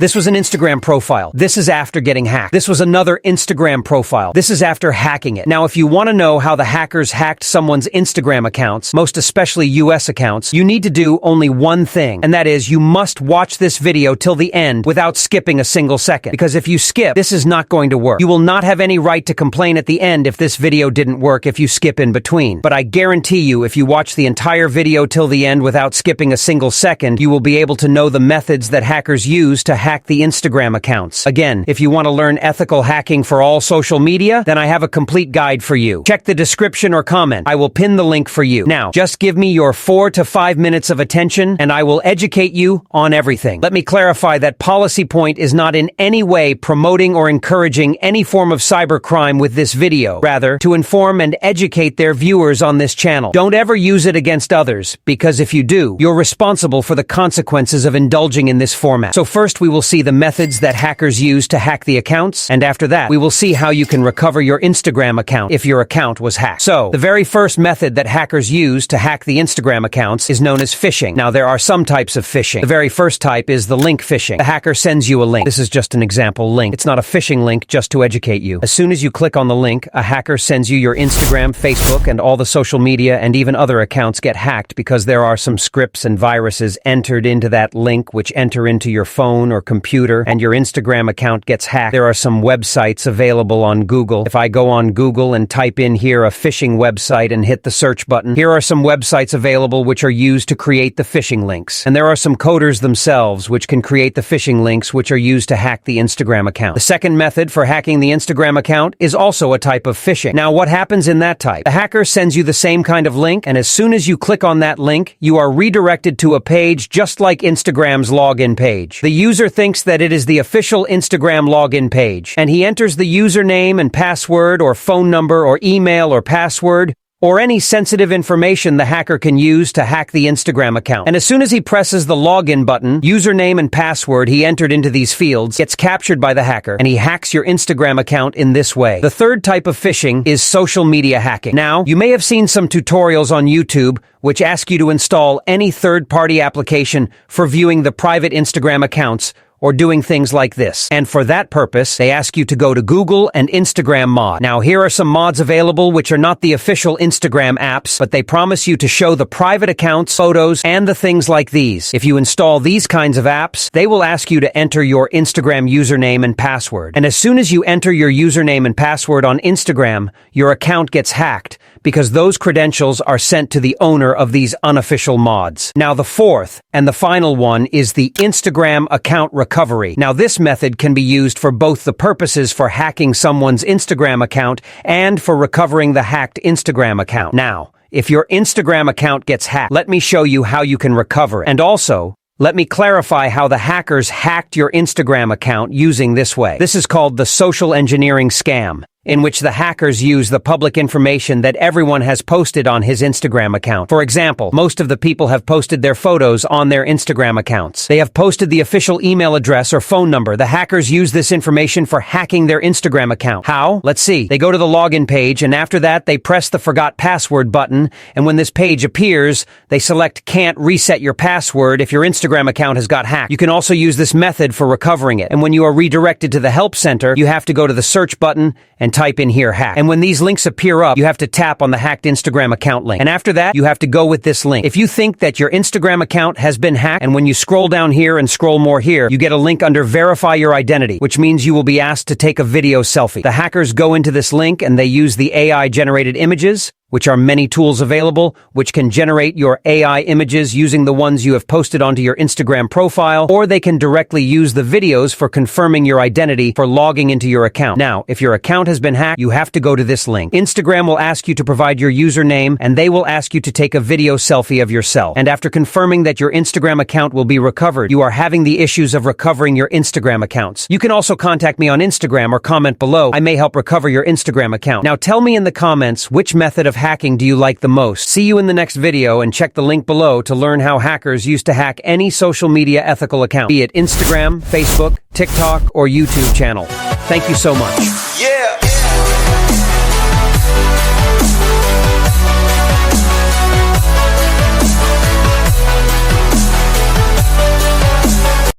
This was an Instagram profile. This is after getting hacked. This was another Instagram profile. This is after hacking it. Now, if you want to know how the hackers hacked someone's Instagram accounts, most especially US accounts, you need to do only one thing, and that is you must watch this video till the end without skipping a single second. Because if you skip, this is not going to work. You will not have any right to complain at the end if this video didn't work if you skip in between. But I guarantee you, if you watch the entire video till the end without skipping a single second, you will be able to know the methods that hackers use to hack the Instagram accounts. Again, if you want to learn ethical hacking for all social media, then I have a complete guide for you. Check the description or comment. I will pin the link for you. Now, just give me your 4 to 5 minutes of attention, and I will educate you on everything. Let me clarify that Policy Point is not in any way promoting or encouraging any form of cybercrime with this video. Rather, to inform and educate their viewers on this channel. Don't ever use it against others, because if you do, you're responsible for the consequences of indulging in this format. So first we will see the methods that hackers use to hack the accounts, and after that, we will see how you can recover your Instagram account if your account was hacked. So, the very first method that hackers use to hack the Instagram accounts is known as phishing. Now, there are some types of phishing. The very first type is the link phishing. The hacker sends you a link. This is just an example link. It's not a phishing link, just to educate you. As soon as you click on the link, a hacker sends you your Instagram, Facebook, and all the social media and even other accounts get hacked because there are some scripts and viruses entered into that link which enter into your phone or computer, and your Instagram account gets hacked. There are some websites available on Google. If I go on Google and type in here a phishing website and hit the search button, here are some websites available which are used to create the phishing links. And there are some coders themselves which can create the phishing links which are used to hack the Instagram account. The second method for hacking the Instagram account is also a type of phishing. Now, what happens in that type? The hacker sends you the same kind of link, and as soon as you click on that link, you are redirected to a page just like Instagram's login page. The user thinks that it is the official Instagram login page, and he enters the username and password or phone number or email or password or any sensitive information the hacker can use to hack the Instagram account. And as soon as he presses the login button, username and password he entered into these fields gets captured by the hacker, and he hacks your Instagram account in this way. The third type of phishing is social media hacking. Now, you may have seen some tutorials on YouTube which ask you to install any third-party application for viewing the private Instagram accounts or doing things like this. And for that purpose, they ask you to go to Google and Instagram mod. Now, here are some mods available which are not the official Instagram apps, but they promise you to show the private accounts, photos, and the things like these. If you install these kinds of apps, they will ask you to enter your Instagram username and password. And as soon as you enter your username and password on Instagram, your account gets hacked because those credentials are sent to the owner of these unofficial mods. Now, the fourth and the final one is the Instagram account recovery. Now, this method can be used for both the purposes for hacking someone's Instagram account and for recovering the hacked Instagram account. Now, if your Instagram account gets hacked, let me show you how you can recover. And also, let me clarify how the hackers hacked your Instagram account using this way. This is called the social engineering scam, in which the hackers use the public information that everyone has posted on his Instagram account. For example, most of the people have posted their photos on their Instagram accounts. They have posted the official email address or phone number. The hackers use this information for hacking their Instagram account. How? Let's see. They go to the login page, and after that, they press the forgot password button, and when this page appears, they select can't reset your password if your Instagram account has got hacked. You can also use this method for recovering it, and when you are redirected to the help center, you have to go to the search button and type in here hack. And when these links appear up, you have to tap on the hacked Instagram account link. And after that, you have to go with this link. If you think that your Instagram account has been hacked, and when you scroll down here and scroll more here, you get a link under verify your identity, which means you will be asked to take a video selfie. The hackers go into this link and they use the AI generated images, which are many tools available, which can generate your AI images using the ones you have posted onto your Instagram profile, or they can directly use the videos for confirming your identity for logging into your account. Now, if your account has been hacked, you have to go to this link. Instagram will ask you to provide your username, and they will ask you to take a video selfie of yourself. And after confirming that your Instagram account will be recovered, you are having the issues of recovering your Instagram accounts. You can also contact me on Instagram or comment below. I may help recover your Instagram account. Now, tell me in the comments which method of hacking do you like the most. See you in the next video, and check the link below to learn how hackers used to hack any social media ethical account, be it Instagram, Facebook, TikTok, or YouTube channel. Thank you so much. Yeah.